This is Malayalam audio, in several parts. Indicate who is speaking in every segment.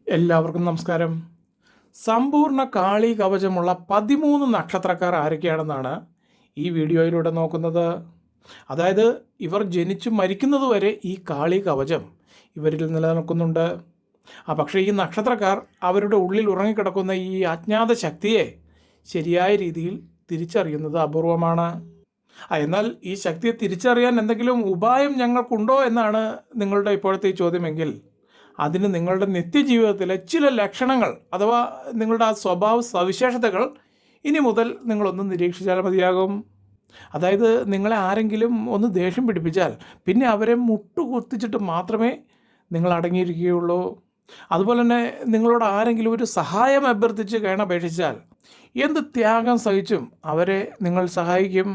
Speaker 1: എല്ലാവർക്കും നമസ്കാരം. സമ്പൂർണ്ണ കാളി കവചമുള്ള 13 നക്ഷത്രക്കാർ ആരൊക്കെയാണെന്നാണ് ഈ വീഡിയോയിലൂടെ നോക്കുന്നത്. അതായത് ഇവർ ജനിച്ചു മരിക്കുന്നതുവരെ ഈ കാളി കവചം ഇവരിൽ നിലനിൽക്കുന്നുണ്ട്. പക്ഷേ ഈ നക്ഷത്രക്കാർ അവരുടെ ഉള്ളിൽ ഉറങ്ങിക്കിടക്കുന്ന ഈ അജ്ഞാത ശക്തിയെ ശരിയായ രീതിയിൽ തിരിച്ചറിയുന്നത് അപൂർവമാണ്. എന്നാൽ ഈ ശക്തിയെ തിരിച്ചറിയാൻ എന്തെങ്കിലും ഉപായം ഞങ്ങൾക്കുണ്ടോ എന്നാണ് നിങ്ങളുടെ ഇപ്പോഴത്തെ ഈ ചോദ്യമെങ്കിൽ, അതിന് നിങ്ങളുടെ നിത്യജീവിതത്തിലെ ചില ലക്ഷണങ്ങൾ അഥവാ നിങ്ങളുടെ ആ സ്വഭാവ സവിശേഷതകൾ ഇനി മുതൽ നിങ്ങളൊന്ന് നിരീക്ഷിച്ചാൽ മതിയാകും. അതായത് നിങ്ങളെ ആരെങ്കിലും ഒന്ന് ദേഷ്യം പിടിപ്പിച്ചാൽ പിന്നെ അവരെ മുട്ടുകുത്തിച്ചിട്ട് മാത്രമേ നിങ്ങൾ അടങ്ങിയിരിക്കുകയുള്ളൂ. അതുപോലെ തന്നെ നിങ്ങളോട് ആരെങ്കിലും ഒരു സഹായം അഭ്യർത്ഥിച്ച് കേണപേക്ഷിച്ചാൽ എന്ത് ത്യാഗം സഹിച്ചും അവരെ നിങ്ങൾ സഹായിക്കും.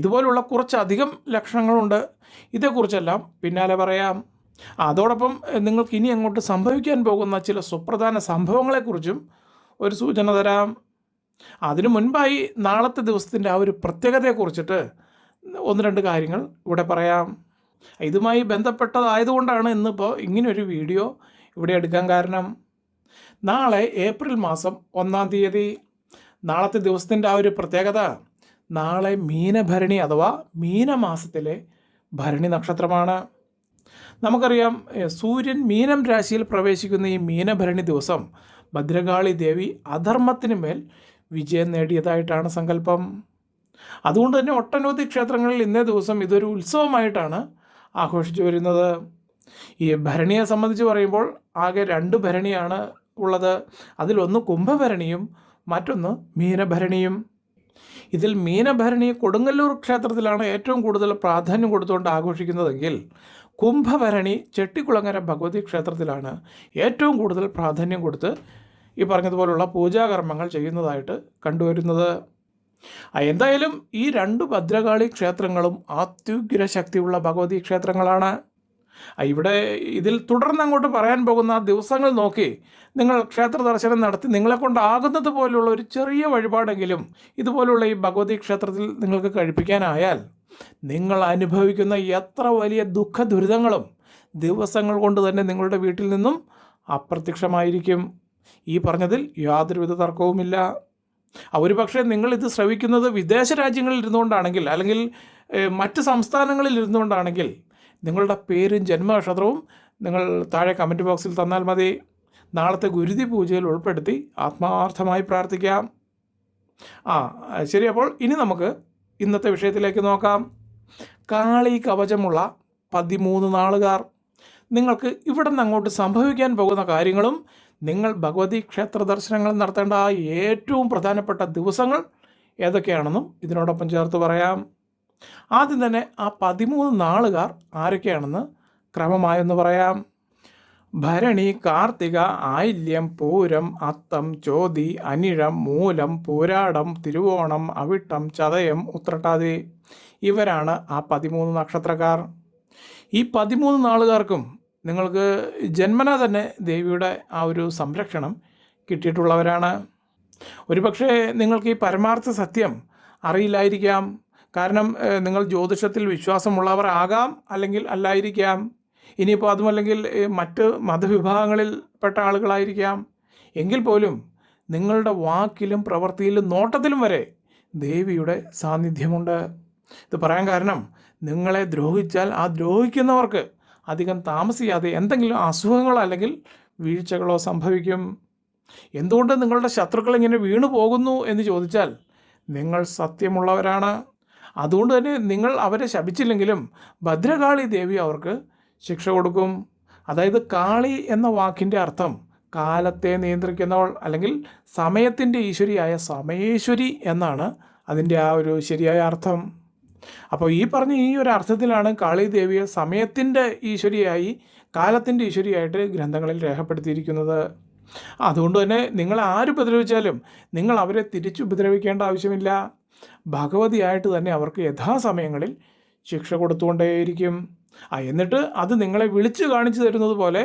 Speaker 1: ഇതുപോലുള്ള കുറച്ചധികം ലക്ഷണങ്ങളുണ്ട്. ഇതേക്കുറിച്ചെല്ലാം പിന്നാലെ പറയാം. അതോടൊപ്പം നിങ്ങൾക്ക് ഇനി അങ്ങോട്ട് സംഭവിക്കാൻ പോകുന്ന ചില സുപ്രധാന സംഭവങ്ങളെക്കുറിച്ചും ഒരു സൂചന തരാം. അതിനു മുൻപായി നാളത്തെ ദിവസത്തിൻ്റെ ആ ഒരു പ്രത്യേകതയെക്കുറിച്ചിട്ട് ഒന്ന് രണ്ട് കാര്യങ്ങൾ ഇവിടെ പറയാം. ഇതുമായി ബന്ധപ്പെട്ടതായതുകൊണ്ടാണ് ഇന്നിപ്പോൾ ഇങ്ങനൊരു വീഡിയോ ഇവിടെ എടുക്കാൻ കാരണം. നാളെ ഏപ്രിൽ മാസം 1-ാം തീയതി, നാളത്തെ ദിവസത്തിൻ്റെ ആ ഒരു പ്രത്യേകത, നാളെ മീനഭരണി അഥവാ മീനമാസത്തിലെ ഭരണി നക്ഷത്രമാണ്. നമുക്കറിയാം, സൂര്യൻ മീനം രാശിയിൽ പ്രവേശിക്കുന്ന ഈ മീനഭരണി ദിവസം ഭദ്രകാളി ദേവി അധർമ്മത്തിന് മേൽ വിജയം നേടിയതായിട്ടാണ് സങ്കല്പം. അതുകൊണ്ട് തന്നെ ഒട്ടനവധി ക്ഷേത്രങ്ങളിൽ ഇന്നേ ദിവസം ഇതൊരു ഉത്സവമായിട്ടാണ് ആഘോഷിച്ചു വരുന്നത്. ഈ ഭരണിയെ സംബന്ധിച്ച് പറയുമ്പോൾ ആകെ 2 ഭരണിയാണ് ഉള്ളത്. അതിലൊന്ന് കുംഭഭരണിയും മറ്റൊന്ന് മീനഭരണിയും. ഇതിൽ മീനഭരണി കൊടുങ്ങല്ലൂർ ക്ഷേത്രത്തിലാണ് ഏറ്റവും കൂടുതൽ പ്രാധാന്യം കൊടുത്തുകൊണ്ട് ആഘോഷിക്കുന്നതെങ്കിൽ കുംഭഭരണി ചെട്ടിക്കുളങ്ങര ഭഗവതി ക്ഷേത്രത്തിലാണ് ഏറ്റവും കൂടുതൽ പ്രാധാന്യം കൊടുത്ത് ഈ പറഞ്ഞതുപോലുള്ള പൂജാകർമ്മങ്ങൾ ചെയ്യുന്നതായിട്ട് കണ്ടുവരുന്നത്. എന്തായാലും ഈ 2 ഭദ്രകാളി ക്ഷേത്രങ്ങളും അത്യുഗ്ര ശക്തിയുള്ള ഭഗവതി ക്ഷേത്രങ്ങളാണ്. ഇവിടെ ഇതിൽ തുടർന്ന് അങ്ങോട്ട് പറയാൻ പോകുന്ന ദിവസങ്ങൾ നോക്കി നിങ്ങൾ ക്ഷേത്ര ദർശനം നടത്തി നിങ്ങളെ കൊണ്ടാകുന്നത് പോലുള്ള ഒരു ചെറിയ വഴിപാടെങ്കിലും ഇതുപോലുള്ള ഈ ഭഗവതി ക്ഷേത്രത്തിൽ നിങ്ങൾക്ക് കഴിപ്പിക്കാനായാൽ നിങ്ങൾ അനുഭവിക്കുന്ന എത്ര വലിയ ദുഃഖ ദുരിതങ്ങളും ദിവസങ്ങൾ കൊണ്ട് തന്നെ നിങ്ങളുടെ വീട്ടിൽ നിന്നും അപ്രത്യക്ഷമായിരിക്കും. ഈ പറഞ്ഞതിൽ യാതൊരുവിധ തർക്കവുമില്ല. ഒരു പക്ഷേ നിങ്ങളിത് ശ്രവിക്കുന്നത് വിദേശ രാജ്യങ്ങളിൽ ഇരുന്നുകൊണ്ടാണെങ്കിൽ അല്ലെങ്കിൽ മറ്റ് സംസ്ഥാനങ്ങളിൽ ഇരുന്നുകൊണ്ടാണെങ്കിൽ നിങ്ങളുടെ പേരും ജന്മനക്ഷത്രവും നിങ്ങൾ താഴെ കമൻറ്റ് ബോക്സിൽ തന്നാൽ മതി. നാളത്തെ ഗുരുതി പൂജയിൽ ഉൾപ്പെടുത്തി ആത്മാർത്ഥമായി പ്രാർത്ഥിക്കാം. ശരി, അപ്പോൾ ഇനി നമുക്ക് ഇന്നത്തെ വിഷയത്തിലേക്ക് നോക്കാം. കാളി കവചമുള്ള 13 നാളുകാർ. നിങ്ങൾക്ക് ഇവിടെ നിന്ന് അങ്ങോട്ട് സംഭവിക്കാൻ പോകുന്ന കാര്യങ്ങളും നിങ്ങൾ ഭഗവതി ക്ഷേത്ര ദർശനങ്ങൾ നടത്തേണ്ട ആ ഏറ്റവും പ്രധാനപ്പെട്ട ദിവസങ്ങൾ ഏതൊക്കെയാണെന്നും ഇതിനോടൊപ്പം ചേർത്ത് പറയാം. ആദ്യം തന്നെ ആ 13 നാളുകാർ ആരൊക്കെയാണെന്ന് ക്രമമായൊന്ന് പറയാം. ഭരണി, കാർത്തിക, ആയില്യം, പൂരം, അത്തം, ചോതി, അനിഴം, മൂലം, പൂരാടം, തിരുവോണം, അവിട്ടം, ചതയം, ഉത്രട്ടാതി. ഇവരാണ് ആ 13 നക്ഷത്രക്കാർ. ഈ 13 നാളുകാർക്കും നിങ്ങൾക്ക് ജന്മന തന്നെ ദേവിയുടെ ആ ഒരു സംരക്ഷണം കിട്ടിയിട്ടുള്ളവരാണ്. ഒരുപക്ഷെ നിങ്ങൾക്ക് ഈ പരമാർത്ഥ സത്യം അറിയില്ലായിരിക്കാം. കാരണം നിങ്ങൾ ജ്യോതിഷത്തിൽ വിശ്വാസമുള്ളവർ ആകാം, അല്ലെങ്കിൽ അല്ലായിരിക്കാം. ഇനിയിപ്പോൾ അതുമല്ലെങ്കിൽ മറ്റ് മതവിഭാഗങ്ങളിൽ പെട്ട ആളുകളായിരിക്കാം. എങ്കിൽ പോലും നിങ്ങളുടെ വാക്കിലും പ്രവൃത്തിയിലും നോട്ടത്തിലും വരെ ദേവിയുടെ സാന്നിധ്യമുണ്ട്. ഇത് പറയാൻ കാരണം, നിങ്ങളെ ദ്രോഹിച്ചാൽ ആ ദ്രോഹിക്കുന്നവർക്ക് അധികം താമസിയാതെ എന്തെങ്കിലും അസുഖങ്ങളോ അല്ലെങ്കിൽ വീഴ്ചകളോ സംഭവിക്കും. എന്തുകൊണ്ട് നിങ്ങളുടെ ശത്രുക്കൾ ഇങ്ങനെ വീണു പോകുന്നു എന്ന് ചോദിച്ചാൽ, നിങ്ങൾ സത്യമുള്ളവരാണ്. അതുകൊണ്ട് തന്നെ നിങ്ങൾ അവരെ ശപിച്ചില്ലെങ്കിലും ഭദ്രകാളി ദേവി അവർക്ക് ശിക്ഷ കൊടുക്കും. അതായത് കാളി എന്ന വാക്കിൻ്റെ അർത്ഥം കാലത്തെ നിയന്ത്രിക്കുന്നവൾ അല്ലെങ്കിൽ സമയത്തിൻ്റെ ഈശ്വരിയായ സമയേശ്വരി എന്നാണ് അതിൻ്റെ ആ ഒരു ശരിയായ അർത്ഥം. അപ്പോൾ ഈ പറഞ്ഞ ഈ ഒരു അർത്ഥത്തിലാണ് കാളി ദേവിയെ സമയത്തിൻ്റെ ഈശ്വരിയായി, കാലത്തിൻ്റെ ഈശ്വരിയായിട്ട് ഗ്രന്ഥങ്ങളിൽ രേഖപ്പെടുത്തിയിരിക്കുന്നത്. അതുകൊണ്ട് തന്നെ നിങ്ങൾ ആര് ഉപദ്രവിച്ചാലും നിങ്ങൾ അവരെ തിരിച്ചുപദ്രവിക്കേണ്ട ആവശ്യമില്ല. ഭഗവതിയായിട്ട് തന്നെ അവർക്ക് യഥാസമയങ്ങളിൽ ശിക്ഷ കൊടുത്തുകൊണ്ടേയിരിക്കും. എന്നിട്ട് അത് നിങ്ങളെ വിളിച്ചു കാണിച്ചു തരുന്നത് പോലെ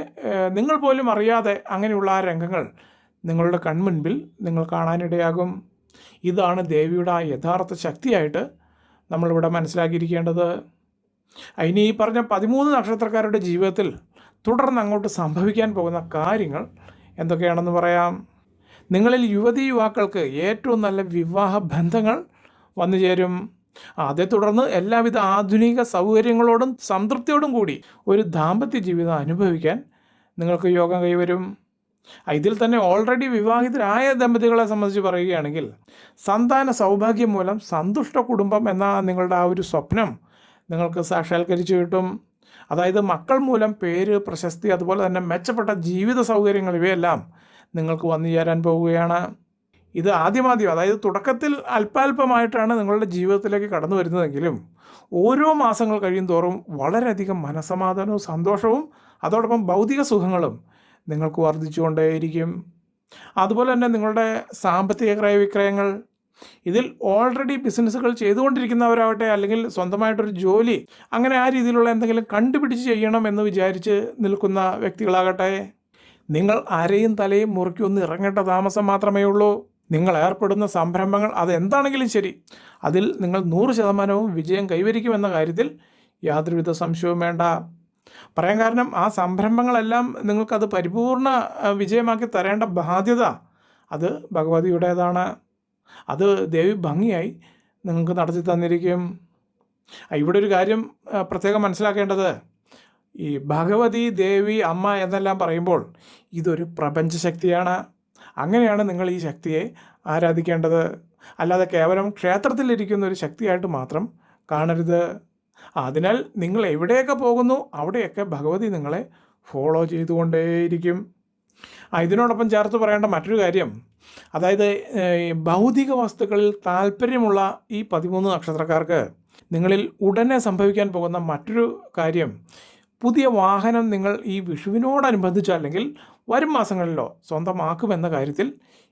Speaker 1: നിങ്ങൾ പോലും അറിയാതെ അങ്ങനെയുള്ള ആ രംഗങ്ങൾ നിങ്ങളുടെ കൺമുൻപിൽ നിങ്ങൾ കാണാനിടയാകും. ഇതാണ് ദേവിയുടെ ആ യഥാർത്ഥ ശക്തിയായിട്ട് നമ്മളിവിടെ മനസ്സിലാക്കിയിരിക്കേണ്ടത്. ഇനി ഈ പറഞ്ഞ 13 നക്ഷത്രക്കാരുടെ ജീവിതത്തിൽ തുടർന്ന് അങ്ങോട്ട് സംഭവിക്കാൻ പോകുന്ന കാര്യങ്ങൾ എന്തൊക്കെയാണെന്ന് പറയാം. നിങ്ങളിൽ യുവതീ യുവാക്കൾക്ക് ഏറ്റവും നല്ല വിവാഹ ബന്ധങ്ങൾ വന്നു ചേരും. അതേ തുടർന്ന് എല്ലാവിധ ആധുനിക സൗകര്യങ്ങളോടും സംതൃപ്തിയോടും കൂടി ഒരു ദാമ്പത്യ ജീവിതം അനുഭവിക്കാൻ നിങ്ങൾക്ക് യോഗം കൈവരും. ഇതിൽ തന്നെ ഓൾറെഡി വിവാഹിതരായ ദമ്പതികളെ സംബന്ധിച്ച് പറയുകയാണെങ്കിൽ സന്താന സൗഭാഗ്യം മൂലം സന്തുഷ്ട കുടുംബം എന്ന നിങ്ങളുടെ ആ ഒരു സ്വപ്നം നിങ്ങൾക്ക് സാക്ഷാത്കരിച്ചു കിട്ടും. അതായത് മക്കൾ മൂലം പേര്, പ്രശസ്തി, അതുപോലെ തന്നെ മെച്ചപ്പെട്ട ജീവിത സൗകര്യങ്ങൾ ഇവയെല്ലാം നിങ്ങൾക്ക് വന്നു ചേരാൻ പോവുകയാണ്. ഇത് ആദ്യമാദ്യം, അതായത് തുടക്കത്തിൽ അല്പാൽപമായിട്ടാണ് നിങ്ങളുടെ ജീവിതത്തിലേക്ക് കടന്നു വരുന്നതെങ്കിലും ഓരോ മാസങ്ങൾ കഴിയും തോറും വളരെയധികം മനസ്സമാധാനവും സന്തോഷവും അതോടൊപ്പം ഭൗതിക സുഖങ്ങളും നിങ്ങൾക്ക് വർദ്ധിച്ചുകൊണ്ടേയിരിക്കും. അതുപോലെ തന്നെ നിങ്ങളുടെ സാമ്പത്തിക ക്രയവിക്രയങ്ങൾ, ഇതിൽ ഓൾറെഡി ബിസിനസ്സുകൾ ചെയ്തുകൊണ്ടിരിക്കുന്നവരാവട്ടെ അല്ലെങ്കിൽ സ്വന്തമായിട്ടൊരു ജോലി അങ്ങനെ ആ രീതിയിലുള്ള എന്തെങ്കിലും കണ്ടുപിടിച്ച് ചെയ്യണം എന്ന് വിചാരിച്ച് നിൽക്കുന്ന വ്യക്തികളാകട്ടെ, നിങ്ങൾ അരയും തലയും മുറുക്കി ഒന്ന് ഇറങ്ങേണ്ട താമസം മാത്രമേ ഉള്ളൂ. നിങ്ങൾ ഏർപ്പെടുന്ന സംരംഭങ്ങൾ അതെന്താണെങ്കിലും ശരി, അതിൽ നിങ്ങൾ 100% വിജയം കൈവരിക്കുമെന്ന കാര്യത്തിൽ യാതൊരുവിധ സംശയവും വേണ്ട. പറയാൻ കാരണം ആ സംരംഭങ്ങളെല്ലാം നിങ്ങൾക്കത് പരിപൂർണ വിജയമാക്കി തരേണ്ട ബാധ്യത അത് ഭഗവതിയുടേതാണ്. അത് ദേവി ഭംഗിയായി നിങ്ങൾക്ക് നടത്തി തന്നിരിക്കും. ഇവിടെ ഒരു കാര്യം പ്രത്യേകം മനസ്സിലാക്കേണ്ടത്, ഈ ഭഗവതി, ദേവി, അമ്മ എന്നെല്ലാം പറയുമ്പോൾ ഇതൊരു പ്രപഞ്ചശക്തിയാണ്. അങ്ങനെയാണ് നിങ്ങൾ ഈ ശക്തിയെ ആരാധിക്കേണ്ടത്. അല്ലാതെ കേവലം ക്ഷേത്രത്തിലിരിക്കുന്ന ഒരു ശക്തിയായിട്ട് മാത്രം കാണരുത്. അതിനാൽ നിങ്ങൾ എവിടെയൊക്കെ പോകുന്നു അവിടെയൊക്കെ ഭഗവതി നിങ്ങളെ ഫോളോ ചെയ്തുകൊണ്ടേയിരിക്കും. ഇതിനോടൊപ്പം ചേർത്ത് പറയേണ്ട മറ്റൊരു കാര്യം, അതായത് ഭൗതിക വസ്തുക്കളിൽ താല്പര്യമുള്ള ഈ 13 നക്ഷത്രക്കാർക്ക് നിങ്ങളിൽ ഉടനെ സംഭവിക്കാൻ പോകുന്ന മറ്റൊരു കാര്യം, പുതിയ വാഹനം നിങ്ങൾ ഈ വിഷുവിനോടനുബന്ധിച്ചോ അല്ലെങ്കിൽ വരും മാസങ്ങളിലോ സ്വന്തമാക്കുമെന്ന കാര്യത്തിൽ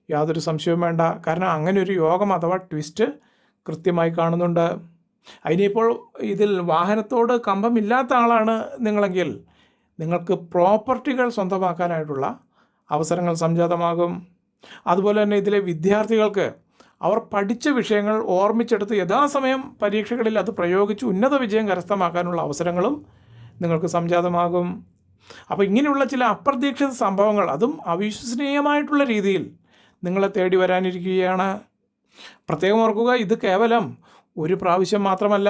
Speaker 1: യാതൊരു സംശയവും വേണ്ട. കാരണം അങ്ങനെ ഒരു യോഗം അഥവാ ട്വിസ്റ്റ് കൃത്യമായി കാണുന്നുണ്ട്. അതിനിപ്പോൾ ഇതിൽ വാഹനത്തോട് കമ്പമില്ലാത്ത ആളാണ് നിങ്ങളെങ്കിൽ നിങ്ങൾക്ക് പ്രോപ്പർട്ടികൾ സ്വന്തമാക്കാനായിട്ടുള്ള അവസരങ്ങൾ സംജാതമാകും. അതുപോലെ തന്നെ ഇതിലെ വിദ്യാർത്ഥികൾക്ക് അവർ പഠിച്ച വിഷയങ്ങൾ ഓർമ്മിച്ചെടുത്ത് യഥാസമയം പരീക്ഷകളിൽ അത് പ്രയോഗിച്ച് ഉന്നത വിജയം കരസ്ഥമാക്കാനുള്ള അവസരങ്ങളും നിങ്ങൾക്ക് സംജാതമാകും. അപ്പോൾ ഇങ്ങനെയുള്ള ചില അപ്രതീക്ഷിത സംഭവങ്ങൾ, അതും അവിശ്വസനീയമായിട്ടുള്ള രീതിയിൽ നിങ്ങളെ തേടി വരാനിരിക്കുകയാണ്. പ്രത്യേകം ഓർക്കുക, ഇത് കേവലം ഒരു പ്രാവശ്യം മാത്രമല്ല,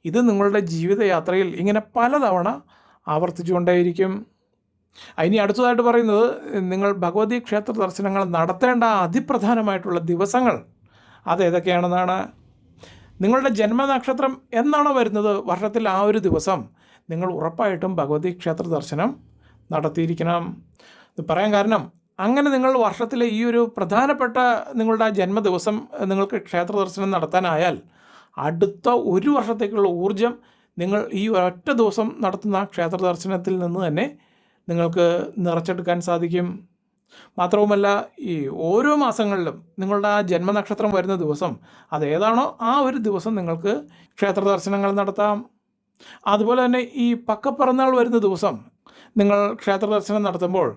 Speaker 1: ഇത് നിങ്ങളുടെ ജീവിതയാത്രയിൽ ഇങ്ങനെ പലതവണ ആവർത്തിച്ചുകൊണ്ടേയിരിക്കും. ഇനി അടുത്തതായിട്ട് പറയുന്നത്, നിങ്ങൾ ഭഗവതി ക്ഷേത്ര ദർശനങ്ങൾ നടത്തേണ്ട അതിപ്രധാനമായിട്ടുള്ള ദിവസങ്ങൾ അതേതൊക്കെയാണെന്നാണ്. നിങ്ങളുടെ ജന്മനക്ഷത്രം എന്നാണോ വരുന്നത് വർഷത്തിൽ ആ ഒരു ദിവസം നിങ്ങൾ ഉറപ്പായിട്ടും ഭഗവതി ക്ഷേത്ര ദർശനം നടത്തിയിരിക്കണം. പറയാൻ കാരണം, അങ്ങനെ നിങ്ങൾ വർഷത്തിലെ ഈ ഒരു പ്രധാനപ്പെട്ട നിങ്ങളുടെ ആ ജന്മദിവസം നിങ്ങൾക്ക് ക്ഷേത്ര ദർശനം നടത്താനായാൽ അടുത്ത ഒരു വർഷത്തേക്കുള്ള ഊർജം നിങ്ങൾ ഈ ഒറ്റ ദിവസം നടത്തുന്ന ക്ഷേത്ര ദർശനത്തിൽ നിന്ന് തന്നെ നിങ്ങൾക്ക് നിറച്ചെടുക്കാൻ സാധിക്കും. മാത്രവുമല്ല, ഈ ഓരോ മാസങ്ങളിലും നിങ്ങളുടെ ആ ജന്മനക്ഷത്രം വരുന്ന ദിവസം അതേതാണോ ആ ഒരു ദിവസം നിങ്ങൾക്ക് ക്ഷേത്ര ദർശനങ്ങൾ നടത്താം. അതുപോലെ തന്നെ ഈ പക്കപ്പിറന്നാൾ വരുന്ന ദിവസം നിങ്ങൾ ക്ഷേത്ര ദർശനം നടത്തുമ്പോൾ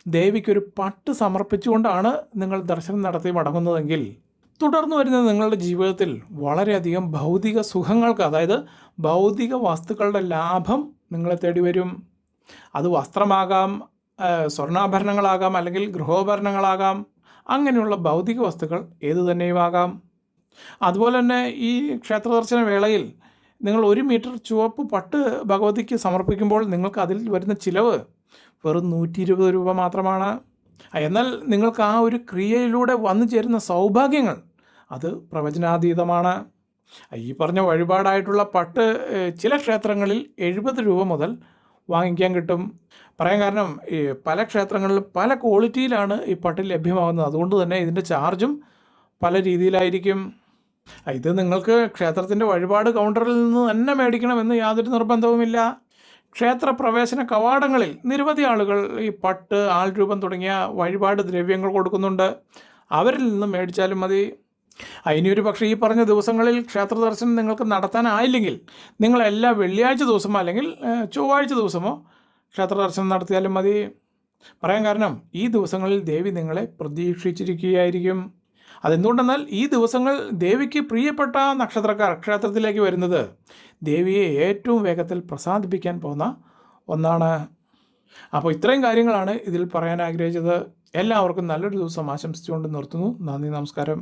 Speaker 1: ദേവിക്കൊരു പട്ട് സമർപ്പിച്ചുകൊണ്ടാണ് നിങ്ങൾ ദർശനം നടത്തി മടങ്ങുന്നതെങ്കിൽ തുടർന്ന് വരുന്ന നിങ്ങളുടെ ജീവിതത്തിൽ വളരെയധികം ഭൗതിക സുഖങ്ങൾക്ക്, അതായത് ഭൗതിക വസ്തുക്കളുടെ ലാഭം നിങ്ങളെ തേടി വരും. അത് വസ്ത്രമാകാം, സ്വർണ്ണാഭരണങ്ങളാകാം, അല്ലെങ്കിൽ ഗൃഹോപകരണങ്ങളാകാം, അങ്ങനെയുള്ള ഭൗതിക വസ്തുക്കൾ ഏതു തന്നെയുമാകാം. അതുപോലെ തന്നെ ഈ ക്ഷേത്ര ദർശന വേളയിൽ നിങ്ങൾ 1 മീറ്റർ ചുവപ്പ് പട്ട് ഭഗവതിക്ക് സമർപ്പിക്കുമ്പോൾ നിങ്ങൾക്ക് അതിൽ വരുന്ന ചിലവ് വെറും 120 രൂപ മാത്രമാണ്. എന്നാൽ നിങ്ങൾക്ക് ആ ഒരു ക്രിയയിലൂടെ വന്നു ചേരുന്ന സൗഭാഗ്യങ്ങൾ അത് പ്രവചനാതീതമാണ്. ഈ പറഞ്ഞ വഴിപാടായിട്ടുള്ള പട്ട് ചില ക്ഷേത്രങ്ങളിൽ 70 രൂപ മുതൽ വാങ്ങിക്കാൻ കിട്ടും. പറയാൻ കാരണം, ഈ പല ക്ഷേത്രങ്ങളിലും പല ക്വാളിറ്റിയിലാണ് ഈ പട്ട് ലഭ്യമാകുന്നത്. അതുകൊണ്ട് തന്നെ ഇതിൻ്റെ ചാർജും പല രീതിയിലായിരിക്കും. ഇത് നിങ്ങൾക്ക് ക്ഷേത്രത്തിൻ്റെ വഴിപാട് കൗണ്ടറിൽ നിന്ന് തന്നെ മേടിക്കണമെന്ന് യാതൊരു നിർബന്ധവുമില്ല. ക്ഷേത്ര പ്രവേശന കവാടങ്ങളിൽ നിരവധി ആളുകൾ ഈ പട്ട്, ആൾരൂപം തുടങ്ങിയ വഴിപാട് ദ്രവ്യങ്ങൾ കൊടുക്കുന്നുണ്ട്. അവരിൽ നിന്ന് മേടിച്ചാലും മതി. ഇനിയൊരു പക്ഷേ ഈ പറഞ്ഞ ദിവസങ്ങളിൽ ക്ഷേത്ര ദർശനം നിങ്ങൾക്ക് നടത്താനായില്ലെങ്കിൽ നിങ്ങൾ എല്ലാ വെള്ളിയാഴ്ച ദിവസമോ അല്ലെങ്കിൽ ചൊവ്വാഴ്ച ദിവസമോ ക്ഷേത്ര ദർശനം നടത്തിയാലും മതി. പറയാൻ കാരണം, ഈ ദിവസങ്ങളിൽ ദേവി നിങ്ങളെ പ്രതീക്ഷിച്ചിരിക്കുകയായിരിക്കും. അതെന്തുകൊണ്ടെന്നാൽ ഈ ദിവസങ്ങൾ ദേവിക്ക് പ്രിയപ്പെട്ട നക്ഷത്രക്കാർ ക്ഷേത്രത്തിലേക്ക് വരുന്നത് ദേവിയെ ഏറ്റവും വേഗത്തിൽ പ്രസാദിപ്പിക്കാൻ പോകുന്ന ഒന്നാണ്. അപ്പോൾ ഇത്രയും കാര്യങ്ങളാണ് ഇതിൽ പറയാൻ ആഗ്രഹിച്ചത്. എല്ലാവർക്കും നല്ലൊരു ദിവസം ആശംസിച്ചുകൊണ്ട് നിർത്തുന്നു. നന്ദി, നമസ്കാരം.